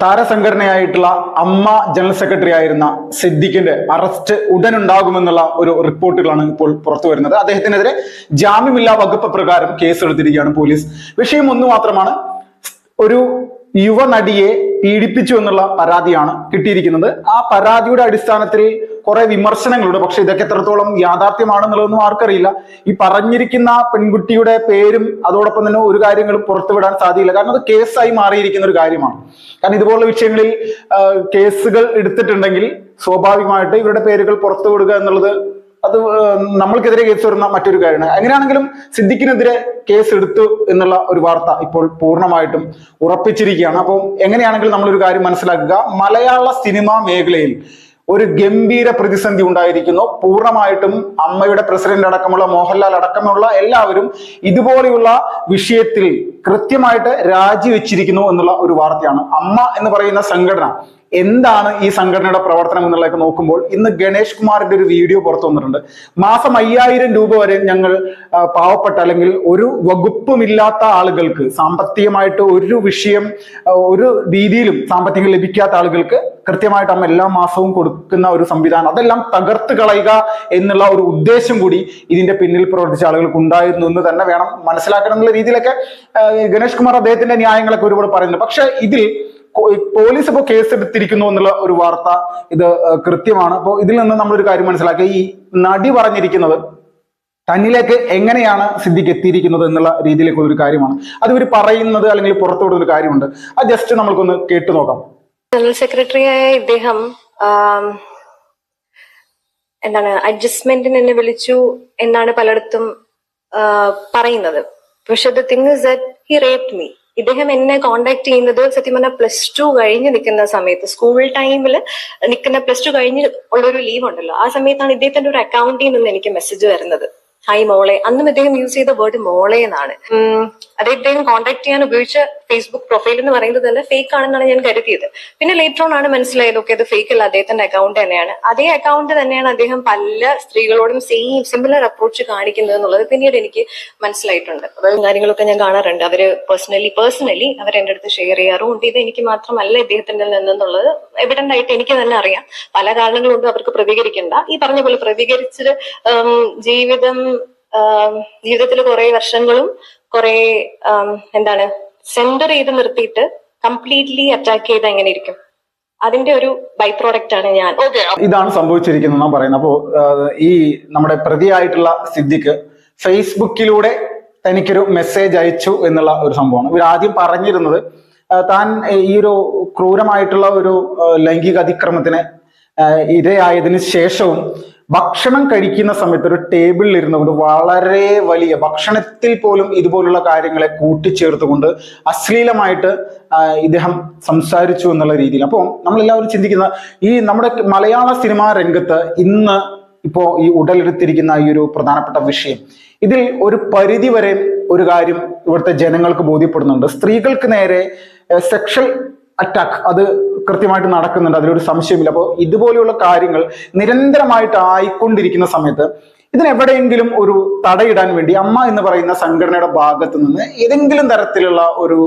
താരസംഘടനയായിട്ടുള്ള അമ്മ general secretary ആയിരുന്ന സിദ്ദിഖിന്റെ അറസ്റ്റ് ഉടനുണ്ടാകുമെന്നുള്ള ഒരു റിപ്പോർട്ടുകളാണ് ഇപ്പോൾ പുറത്തു വരുന്നത്. അദ്ദേഹത്തിനെതിരെ ജാമ്യമില്ലാ വകുപ്പ് പ്രകാരം കേസെടുത്തിരിക്കുകയാണ് പോലീസ്. വിഷയം ഒന്ന് മാത്രമാണ്, ഒരു യുവനടിയെ പീഡിപ്പിച്ചു എന്നുള്ള പരാതിയാണ് കിട്ടിയിരിക്കുന്നത്. ആ പരാതിയുടെ അടിസ്ഥാനത്തിൽ കുറെ വിമർശനങ്ങളുണ്ട്. പക്ഷെ ഇതൊക്കെ എത്രത്തോളം യാഥാർത്ഥ്യമാണെന്നുള്ളതൊന്നും ആർക്കറിയില്ല. ഈ പറഞ്ഞിരിക്കുന്ന പെൺകുട്ടിയുടെ പേരും അതോടൊപ്പം തന്നെ ഒരു കാര്യങ്ങളും പുറത്തുവിടാൻ സാധ്യതയില്ല. കാരണം അത് കേസായി മാറിയിരിക്കുന്ന ഒരു കാര്യമാണ്. കാരണം ഇതുപോലുള്ള വിഷയങ്ങളിൽ കേസുകൾ എടുത്തിട്ടുണ്ടെങ്കിൽ സ്വാഭാവികമായിട്ട് ഇവരുടെ പേരുകൾ പുറത്തുവിടുക എന്നുള്ളത് അത് നമ്മൾക്കെതിരെ കേസ് വരുന്ന മറ്റൊരു കാര്യമാണ്. എങ്ങനെയാണെങ്കിലും സിദ്ദിഖിനെതിരെ കേസ് എടുത്തു എന്നുള്ള ഒരു വാർത്ത ഇപ്പോൾ പൂർണ്ണമായിട്ടും ഉറപ്പിച്ചിരിക്കുകയാണ്. അപ്പോൾ എങ്ങനെയാണെങ്കിലും നമ്മളൊരു കാര്യം മനസ്സിലാക്കുക, മലയാള സിനിമാ മേഖലയിൽ ഒരു ഗംഭീര പ്രതിസന്ധി ഉണ്ടായിരിക്കുന്നു. പൂർണ്ണമായിട്ടും അമ്മയുടെ പ്രസിഡന്റ് അടക്കമുള്ള മോഹൻലാൽ അടക്കമുള്ള എല്ലാവരും ഇതുപോലെയുള്ള വിഷയത്തിൽ കൃത്യമായിട്ട് രാജിവെച്ചിരിക്കുന്നു എന്നുള്ള ഒരു വാർത്തയാണ്. അമ്മ എന്ന് പറയുന്ന സംഘടന എന്താണ് ഈ സംഘടനയുടെ പ്രവർത്തനം എന്നുള്ളതൊക്കെ നോക്കുമ്പോൾ ഇന്ന് ഗണേഷ് കുമാറിന്റെ ഒരു വീഡിയോ പുറത്തു വന്നിട്ടുണ്ട്. മാസം 5000 രൂപ വരെ ഞങ്ങൾ പാവപ്പെട്ട അല്ലെങ്കിൽ ഒരു വകുപ്പുമില്ലാത്ത ആളുകൾക്ക്, സാമ്പത്തികമായിട്ട് ഒരു വിഷയം ഒരു രീതിയിലും സാമ്പത്തികം ലഭിക്കാത്ത ആളുകൾക്ക് കൃത്യമായിട്ട് അമ്മ എല്ലാ മാസവും കൊടുക്കുന്ന ഒരു സംവിധാനം, അതെല്ലാം തകർത്ത് കളയുക എന്നുള്ള ഒരു ഉദ്ദേശം കൂടി ഇതിന്റെ പിന്നിൽ പ്രവർത്തിച്ച ആളുകൾക്ക് ഉണ്ടായിരുന്നു എന്ന് തന്നെ വേണം മനസ്സിലാക്കണം എന്നുള്ള രീതിയിലൊക്കെ ഗണേഷ് കുമാർ അദ്ദേഹത്തിന്റെ ന്യായങ്ങളൊക്കെ ഒരുപാട് പറയുന്നുണ്ട്. പക്ഷെ ഇതിൽ പോലീസ് ഇപ്പോൾ കേസെടുത്തിരിക്കുന്നു എന്നുള്ള ഒരു വാർത്ത ഇത് കൃത്യമാണ്. അപ്പോൾ ഇതിൽ നിന്ന് നമ്മളൊരു കാര്യം മനസ്സിലാക്കുക, ഈ നടി പറഞ്ഞിരിക്കുന്നത് തന്നിലേക്ക് എങ്ങനെയാണ് സിദ്ദിഖ് എത്തിയിരിക്കുന്നത് എന്നുള്ള രീതിയിലേക്ക് ഒരു കാര്യമാണ്. അത് ഇവർ പറയുന്നത് അല്ലെങ്കിൽ പുറത്തുവിടുന്ന ഒരു കാര്യമുണ്ട്. അത് ജസ്റ്റ് നമ്മൾക്കൊന്ന് കേട്ടു നോക്കാം. ജനറൽ സെക്രട്ടറിയായ ഇദ്ദേഹം എന്താണ് അഡ്ജസ്റ്റ്മെന്റിന് എന്നെ വിളിച്ചു എന്നാണ് പലയിടത്തും പറയുന്നത്. പക്ഷെ the thing is that he raped me. ഇദ്ദേഹം എന്നെ കോണ്ടാക്ട് ചെയ്യുന്നത് സത്യം പറഞ്ഞാൽ +2 കഴിഞ്ഞ് നിൽക്കുന്ന സമയത്ത്, സ്കൂൾ ടൈമിൽ നിൽക്കുന്ന +2 കഴിഞ്ഞ് ഉള്ളൊരു ലീവ് ഉണ്ടല്ലോ, ആ സമയത്താണ് ഇദ്ദേഹത്തിന്റെ ഒരു അക്കൗണ്ടിൽ നിന്ന് എനിക്ക് മെസ്സേജ് വരുന്നത്, ഹായ് മോളെ. അന്നും ഇദ്ദേഹം യൂസ് ചെയ്ത വേർഡ് മോളെ എന്നാണ്. അത് ഇദ്ദേഹം കോണ്ടാക്ട് ചെയ്യാൻ ഉപയോഗിച്ച ഫേസ്ബുക്ക് പ്രൊഫൈൽ എന്ന് പറയുന്നത് തന്നെ ഫേക്ക് ആണെന്നാണ് ഞാൻ കരുതിയത്. പിന്നെ ലേറ്റർ ഓൺ ആണ് മനസ്സിലായത്, ഓക്കെ അത് ഫേക്ക് അല്ല, അദ്ദേഹത്തിന്റെ അക്കൗണ്ട് തന്നെയാണ്. അതേ അക്കൗണ്ട് തന്നെയാണ് അദ്ദേഹം പല സ്ത്രീകളോടും സിമിലർ അപ്രോച്ച് കാണിക്കുന്നത് എന്നുള്ളത് പിന്നീട് എനിക്ക് മനസ്സിലായിട്ടുണ്ട്. കാര്യങ്ങളൊക്കെ ഞാൻ കാണാറുണ്ട്. അവര് പേഴ്സണലി അവർ എന്റെ അടുത്ത് ഷെയർ ചെയ്യാറുമുണ്ട്. ഇത് എനിക്ക് മാത്രമല്ല ഇദ്ദേഹത്തിന്റെ നിന്നുള്ളത് എവിഡന്റ് ആയിട്ട് എനിക്ക് തന്നെ അറിയാം. പല കാരണങ്ങളുണ്ട് അവർക്ക് പ്രതികരിക്കണ്ട. ഈ പറഞ്ഞ പോലെ പ്രതികരിച്ചിട്ട് ജീവിതത്തിൽ കുറെ വർഷങ്ങളും കുറെ സെന്റർ ചെയ്ത് നിർത്തിയിട്ട് കംപ്ലീറ്റ്ലി അറ്റാക്ക് ചെയ്ത് എങ്ങനെ ഇരിക്കും, അതിന്റെ ഒരു ബൈ പ്രോഡക്റ്റ് ആണ് ഞാൻ. ഇതാണ് സംഭവിച്ചിരിക്കുന്നത് പറയുന്നത്. അപ്പോ ഈ നമ്മുടെ പ്രതിയായിട്ടുള്ള സിദ്ദിഖ് ഫേസ്ബുക്കിലൂടെ തനിക്കൊരു മെസ്സേജ് അയച്ചു എന്നുള്ള ഒരു സംഭവമാണ്. ഇവർ ആദ്യം പറഞ്ഞിരുന്നത് താൻ ഈ ഒരു ക്രൂരമായിട്ടുള്ള ഒരു ലൈംഗിക അതിക്രമത്തിന് ഇരയായതിനു ശേഷവും ഭക്ഷണം കഴിക്കുന്ന സമയത്ത് ഒരു ടേബിളിൽ ഇരുന്നുകൊണ്ട് വളരെ വലിയ ഭക്ഷണത്തിൽ പോലും ഇതുപോലുള്ള കാര്യങ്ങളെ കൂട്ടിച്ചേർത്തുകൊണ്ട് അശ്ലീലമായിട്ട് ഇദ്ദേഹം സംസാരിച്ചു എന്നുള്ള രീതിയിൽ. അപ്പോൾ നമ്മളെല്ലാവരും ചിന്തിക്കുന്ന ഈ നമ്മുടെ മലയാള സിനിമാ രംഗത്ത് ഇന്ന് ഇപ്പോ ഈ ഉടലെടുത്തിരിക്കുന്ന ഈ ഒരു പ്രധാനപ്പെട്ട വിഷയം, ഇതിൽ ഒരു പരിധി വരെ ഒരു കാര്യം ഇവിടുത്തെ ജനങ്ങൾക്ക് ബോധ്യപ്പെടുന്നുണ്ട്. സ്ത്രീകൾക്ക് നേരെ സെക്ഷൽ അറ്റാക്ക് അത് കൃത്യമായിട്ട് നടക്കുന്നുണ്ട്, അതിലൊരു സംശയമില്ല. അപ്പോൾ ഇതുപോലെയുള്ള കാര്യങ്ങൾ നിരന്തരമായിട്ട് ആയിക്കൊണ്ടിരിക്കുന്ന സമയത്ത് ഇതിനെവിടെയെങ്കിലും ഒരു തടയിടാൻ വേണ്ടി അമ്മ എന്ന് പറയുന്ന സംഘടനയുടെ ഭാഗത്ത് നിന്ന് ഏതെങ്കിലും തരത്തിലുള്ള ഒരു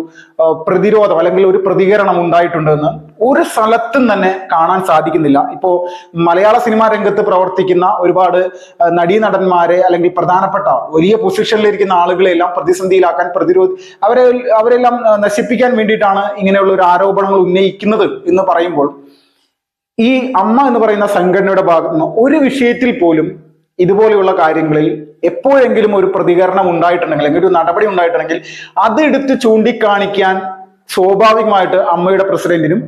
പ്രതിരോധം അല്ലെങ്കിൽ ഒരു പ്രതികരണം ഉണ്ടായിട്ടുണ്ടെന്ന് ഒരു സ്ഥലത്തും തന്നെ കാണാൻ സാധിക്കുന്നില്ല. ഇപ്പോ മലയാള സിനിമാ രംഗത്ത് പ്രവർത്തിക്കുന്ന ഒരുപാട് നടീനടന്മാരെ അല്ലെങ്കിൽ പ്രധാനപ്പെട്ട വലിയ പൊസിഷനിലിരിക്കുന്ന ആളുകളെല്ലാം പ്രതിസന്ധിയിലാക്കാൻ അവരെല്ലാം നശിപ്പിക്കാൻ വേണ്ടിയിട്ടാണ് ഇങ്ങനെയുള്ള ഒരു ആരോപണങ്ങൾ ഉന്നയിക്കുന്നത് എന്ന് പറയുമ്പോൾ ഈ അമ്മ എന്ന് പറയുന്ന സംഘടനയുടെ ഭാഗത്ത് നിന്ന് ഒരു വിഷയത്തിൽ പോലും ഇതുപോലെയുള്ള കാര്യങ്ങളിൽ എപ്പോഴെങ്കിലും ഒരു പ്രതികരണം ഉണ്ടായിട്ടുണ്ടെങ്കിൽ അല്ലെങ്കിൽ ഒരു നടപടി ഉണ്ടായിട്ടുണ്ടെങ്കിൽ അത് എടുത്ത് ചൂണ്ടിക്കാണിക്കാൻ സ്വാഭാവികമായിട്ട് അമ്മയുടെ പ്രസിഡന്റിനും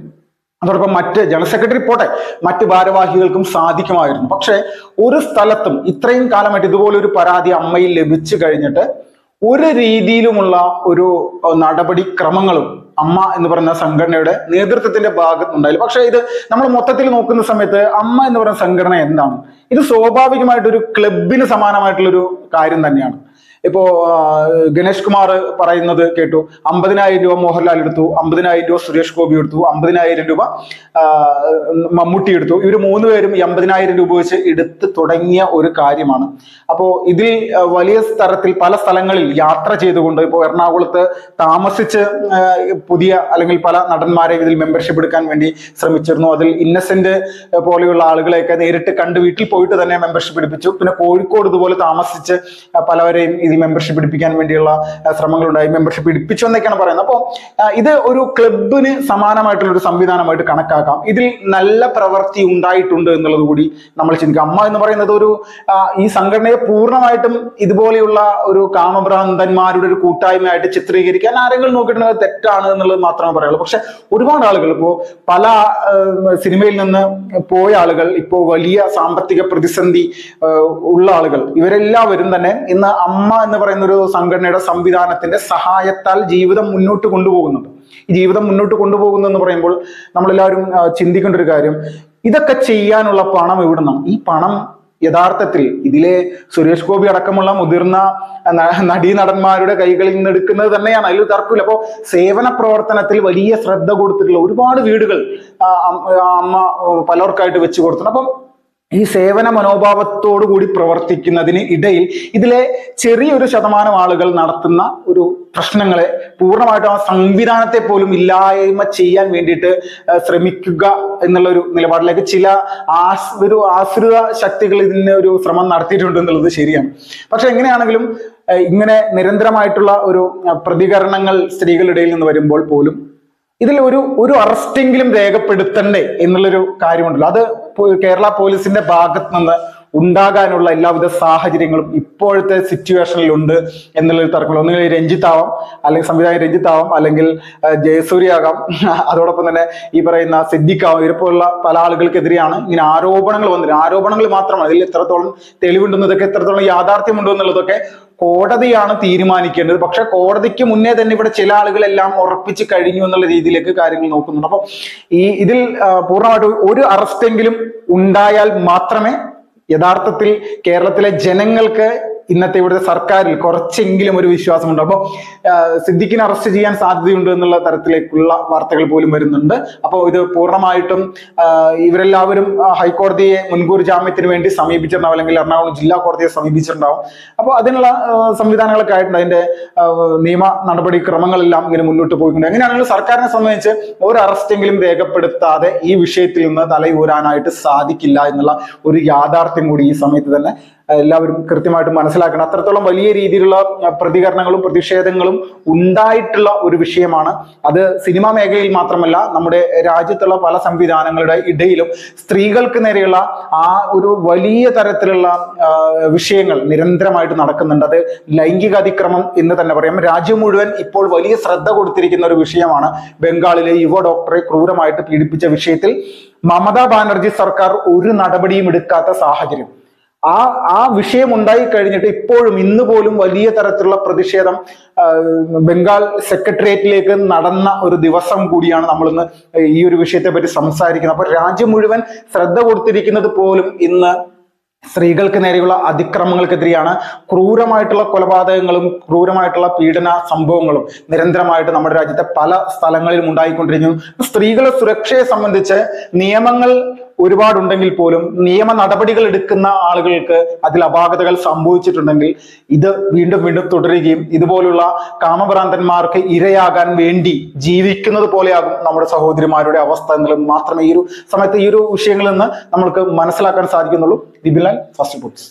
അതോടൊപ്പം മറ്റ് ജനറൽ സെക്രട്ടറി പോട്ടെ മറ്റ് ഭാരവാഹികൾക്കും സാധിക്കുമായിരുന്നു. പക്ഷെ ഒരു സ്ഥലത്തും ഇത്രയും കാലമായിട്ട് ഇതുപോലെ ഒരു പരാതി അമ്മയിൽ ലഭിച്ചു കഴിഞ്ഞിട്ട് ഒരു രീതിയിലുമുള്ള ഒരു നടപടിക്രമങ്ങളും അമ്മ എന്ന് പറയുന്ന സംഘടനയുടെ നേതൃത്വത്തിന്റെ ഭാഗത്തുണ്ടായില്ല. പക്ഷെ ഇത് നമ്മൾ മൊത്തത്തിൽ നോക്കുന്ന സമയത്ത് അമ്മ എന്ന് പറയുന്ന സംഘടന എന്താണ്? ഇത് സ്വാഭാവികമായിട്ടൊരു ക്ലബിന് സമാനമായിട്ടുള്ളൊരു കാര്യം തന്നെയാണ്. ഇപ്പോ ഗണേഷ് കുമാർ പറയുന്നത് കേട്ടു, 50,000 രൂപ മോഹൻലാൽ എടുത്തു, 50,000 രൂപ സുരേഷ് ഗോപി എടുത്തു, 50,000 രൂപ മമ്മൂട്ടി എടുത്തു. ഇവർ 3 പേരും 50,000 രൂപ വെച്ച് എടുത്ത് തുടങ്ങിയ ഒരു കാര്യമാണ്. അപ്പോ ഇതിൽ വലിയ തരത്തിൽ പല സ്ഥലങ്ങളിൽ യാത്ര ചെയ്തുകൊണ്ട്, ഇപ്പോൾ എറണാകുളത്ത് താമസിച്ച് പുതിയ അല്ലെങ്കിൽ പല നടന്മാരെ ഇതിൽ മെമ്പർഷിപ്പ് എടുക്കാൻ വേണ്ടി ശ്രമിച്ചിരുന്നു. അതിൽ ഇന്നസെന്റ് പോലെയുള്ള ആളുകളെയൊക്കെ നേരിട്ട് കണ്ട് വീട്ടിൽ പോയിട്ട് തന്നെ മെമ്പർഷിപ്പ് എടുപ്പിച്ചു. പിന്നെ കോഴിക്കോട് ഇതുപോലെ താമസിച്ച് പലവരെയും ഇതിൽ മെമ്പർഷിപ്പ് എടുപ്പിക്കാൻ വേണ്ടിയുള്ള ശ്രമങ്ങളുണ്ടായി. മെമ്പർഷിപ്പ് എടുപ്പിച്ചു എന്നൊക്കെയാണ് പറയുന്നത്. അപ്പോൾ ഇത് ഒരു ക്ലബിന് സമാനമായിട്ടുള്ള ഒരു സംവിധാനമായിട്ട് കണക്കാക്കാം. ഇതിൽ നല്ല പ്രവൃത്തി ഉണ്ടായിട്ടുണ്ട് എന്നുള്ളത് കൂടി നമ്മൾ ചിന്തിക്കാം. അമ്മ എന്ന് പറയുന്നത് ഒരു ഈ സംഘടനയെ പൂർണ്ണമായിട്ടും ഇതുപോലെയുള്ള ഒരു കാമഭ്രാന്തന്മാരുടെ ഒരു കൂട്ടായ്മയായിട്ട് ചിത്രീകരിക്കാൻ ആരെങ്കിലും നോക്കിയിട്ടുണ്ടെങ്കിൽ തെറ്റാണ് എന്നുള്ളത് മാത്രമേ പറയുള്ളൂ. പക്ഷെ ഒരുപാട് ആളുകൾ ഇപ്പോൾ പല സിനിമയിൽ നിന്ന് പോയ ആളുകൾ, ഇപ്പോൾ വലിയ സാമ്പത്തിക പ്രതിസന്ധി ഉള്ള ആളുകൾ, ഇവരെല്ലാവരും തന്നെ ഇന്ന് അമ്മ എന്ന് പറയുന്ന ഒരു സംഘടനയുടെ സംവിധാനത്തിന്റെ സഹായത്താൽ ജീവിതം മുന്നോട്ട് കൊണ്ടുപോകുന്നുണ്ട്. ഈ ജീവിതം മുന്നോട്ട് കൊണ്ടുപോകുന്നു എന്ന് പറയുമ്പോൾ നമ്മളെല്ലാവരും ചിന്തിക്കേണ്ട ഒരു കാര്യം, ഇതൊക്കെ ചെയ്യാനുള്ള പണം എവിടുന്നാണ്? ഈ പണം യഥാർത്ഥത്തിൽ ഇതിലെ സുരേഷ് ഗോപി അടക്കമുള്ള മുതിർന്ന നടീനടന്മാരുടെ കൈകളിൽ നിന്ന് എടുക്കുന്നത് തന്നെയാണ്, അതിൽ തർക്കമില്ല. അപ്പോൾ സേവന പ്രവർത്തനത്തിൽ വലിയ ശ്രദ്ധ കൊടുത്തിട്ടുള്ള ഒരുപാട് വീടുകൾ അമ്മ പലർക്കായിട്ട് വെച്ചു കൊടുത്തിട്ടുണ്ട്. അപ്പം ഈ സേവന മനോഭാവത്തോടു കൂടി പ്രവർത്തിക്കുന്നതിന് ഇടയിൽ ഇതിലെ ചെറിയൊരു ശതമാനം ആളുകൾ നടത്തുന്ന ഒരു പ്രശ്നങ്ങളെ പൂർണ്ണമായിട്ടും ആ സംവിധാനത്തെ പോലും ഇല്ലായ്മ ചെയ്യാൻ വേണ്ടിയിട്ട് ശ്രമിക്കുക എന്നുള്ള ഒരു നിലപാടിലേക്ക് ചില ഒരു ആശ്രിത ശക്തികൾ ഇതിന് ഒരു ശ്രമം നടത്തിയിട്ടുണ്ട് എന്നുള്ളത് ശരിയാണ്. പക്ഷെ എങ്ങനെയാണെങ്കിലും ഇങ്ങനെ നിരന്തരമായിട്ടുള്ള ഒരു പ്രതികരണങ്ങൾ സ്ത്രീകളുടെ ഇടയിൽ നിന്ന് വരുമ്പോൾ പോലും ഇതിൽ ഒരു അറസ്റ്റെങ്കിലും രേഖപ്പെടുത്തണ്ടേ എന്നുള്ളൊരു കാര്യമുണ്ടല്ലോ. അത് കേരള പോലീസിന്റെ ഭാഗത്ത് നിന്ന് ഉണ്ടാകാനുള്ള എല്ലാവിധ സാഹചര്യങ്ങളും ഇപ്പോഴത്തെ സിറ്റുവേഷനിൽ ഉണ്ട് എന്നുള്ളൊരു തർക്കമില്ല. ഒന്നുകിൽ രഞ്ജിത്താവാം, അല്ലെങ്കിൽ സംവിധായകൻ രഞ്ജിത്താവാം, അല്ലെങ്കിൽ ജയസൂര്യ ആകാം, അതോടൊപ്പം തന്നെ ഈ പറയുന്ന സിദ്ദിഖാവാം. ഇവരെപ്പോലുള്ള പല ആളുകൾക്കെതിരെയാണ് ഇങ്ങനെ ആരോപണങ്ങൾ വന്നിരുന്നത്. ആരോപണങ്ങൾ മാത്രമാണ്, ഇതിൽ എത്രത്തോളം തെളിവുണ്ടെന്നതൊക്കെ, എത്രത്തോളം യാഥാർത്ഥ്യമുണ്ടോ എന്നുള്ളതൊക്കെ കോടതിയാണ് തീരുമാനിക്കേണ്ടത്. പക്ഷെ കോടതിക്ക് മുന്നേ തന്നെ ഇവിടെ ചില ആളുകളെല്ലാം ഉറപ്പിച്ച് കഴിഞ്ഞു എന്നുള്ള രീതിയിലേക്ക് കാര്യങ്ങൾ നോക്കുന്നുണ്ട്. അപ്പൊ ഇതിൽ പൂർണ്ണമായിട്ടും ഒരു അറസ്റ്റെങ്കിലും ഉണ്ടായാൽ മാത്രമേ യഥാർത്ഥത്തിൽ കേരളത്തിലെ ജനങ്ങൾക്ക് ഇന്നത്തെ ഇവിടുത്തെ സർക്കാരിൽ കുറച്ചെങ്കിലും ഒരു വിശ്വാസമുണ്ട്. അപ്പോൾ സിദ്ദിഖിനെ അറസ്റ്റ് ചെയ്യാൻ സാധ്യതയുണ്ട് എന്നുള്ള തരത്തിലേക്കുള്ള വാർത്തകൾ പോലും വരുന്നുണ്ട്. അപ്പോൾ ഇത് പൂർണ്ണമായിട്ടും ഇവരെല്ലാവരും ഹൈക്കോടതിയെ മുൻകൂർ ജാമ്യത്തിന് വേണ്ടി സമീപിച്ചിട്ടുണ്ടാവും, അല്ലെങ്കിൽ എറണാകുളം ജില്ലാ കോടതിയെ സമീപിച്ചിട്ടുണ്ടാവും. അപ്പോൾ അതിനുള്ള സംവിധാനങ്ങളൊക്കെ ആയിട്ടുണ്ട്. അതിന്റെ നിയമ നടപടിക്രമങ്ങളെല്ലാം ഇങ്ങനെ മുന്നോട്ട് പോയിട്ടുണ്ട്. എങ്ങനെയാണെങ്കിലും സർക്കാരിനെ സംബന്ധിച്ച് ഒരു അറസ്റ്റെങ്കിലും രേഖപ്പെടുത്താതെ ഈ വിഷയത്തിൽ നിന്ന് തലയൂരാനായിട്ട് സാധിക്കില്ല എന്നുള്ള ഒരു യാഥാർത്ഥ്യം കൂടി ഈ സമയത്ത് തന്നെ എല്ലാവരും കൃത്യമായിട്ട് മനസ്സിലാക്കണം. അത്രത്തോളം വലിയ രീതിയിലുള്ള പ്രതികരണങ്ങളും പ്രതിഷേധങ്ങളും ഉണ്ടായിട്ടുള്ള ഒരു വിഷയമാണ്. അത് സിനിമാ മേഖലയിൽ മാത്രമല്ല, നമ്മുടെ രാജ്യത്തുള്ള പല സംവിധാനങ്ങളുടെ ഇടയിലും സ്ത്രീകൾക്ക് നേരെയുള്ള ആ ഒരു വലിയ തരത്തിലുള്ള വിഷയങ്ങൾ നിരന്തരമായിട്ട് നടക്കുന്നുണ്ട്. അത് ലൈംഗിക അതിക്രമം എന്ന് തന്നെ പറയാം. രാജ്യം മുഴുവൻ ഇപ്പോൾ വലിയ ശ്രദ്ധ കൊടുത്തിരിക്കുന്ന ഒരു വിഷയമാണ്. ബംഗാളിലെ യുവ ഡോക്ടറെ ക്രൂരമായിട്ട് പീഡിപ്പിച്ച വിഷയത്തിൽ മമതാ ബാനർജി സർക്കാർ ഒരു നടപടിയും എടുക്കാത്ത സാഹചര്യം. ആ വിഷയം ഉണ്ടായി കഴിഞ്ഞിട്ട് ഇപ്പോഴും ഇന്ന് പോലും വലിയ തരത്തിലുള്ള പ്രതിഷേധം ബംഗാൾ സെക്രട്ടേറിയറ്റിലേക്ക് നടന്ന ഒരു ദിവസം കൂടിയാണ് നമ്മളിന്ന് ഈ ഒരു വിഷയത്തെ പറ്റി സംസാരിക്കുന്നത്. അപ്പൊ രാജ്യം മുഴുവൻ ശ്രദ്ധ കൊടുത്തിരിക്കുന്നത് പോലും ഇന്ന് സ്ത്രീകൾക്ക് നേരെയുള്ള അതിക്രമങ്ങൾക്കെതിരെയാണ്. ക്രൂരമായിട്ടുള്ള കൊലപാതകങ്ങളും ക്രൂരമായിട്ടുള്ള പീഡന സംഭവങ്ങളും നിരന്തരമായിട്ട് നമ്മുടെ രാജ്യത്തെ പല സ്ഥലങ്ങളിലും ഉണ്ടായിക്കൊണ്ടിരിക്കുന്നു. സ്ത്രീകളുടെ സുരക്ഷയെ സംബന്ധിച്ച് നിയമങ്ങൾ ഒരുപാടുണ്ടെങ്കിൽ പോലും നിയമ നടപടികൾ എടുക്കുന്ന ആളുകൾക്ക് അതിൽ അപാകതകൾ സംഭവിച്ചിട്ടുണ്ടെങ്കിൽ ഇത് വീണ്ടും വീണ്ടും തുടരുകയും ഇതുപോലുള്ള കാമഭ്രാന്തന്മാർക്ക് ഇരയാകാൻ വേണ്ടി ജീവിക്കുന്നത് പോലെയാകും നമ്മുടെ സഹോദരിമാരുടെ അവസ്ഥ എന്നുള്ളത് മാത്രമേ ഈ ഒരു സമയത്ത് ഈ ഒരു വിഷയങ്ങളിൽ നിന്ന് നമ്മൾക്ക് മനസ്സിലാക്കാൻ സാധിക്കുന്നുള്ളൂ. വിപിലാൽ, ഫസ്റ്റ് റിപ്പോർട്ട്സ്.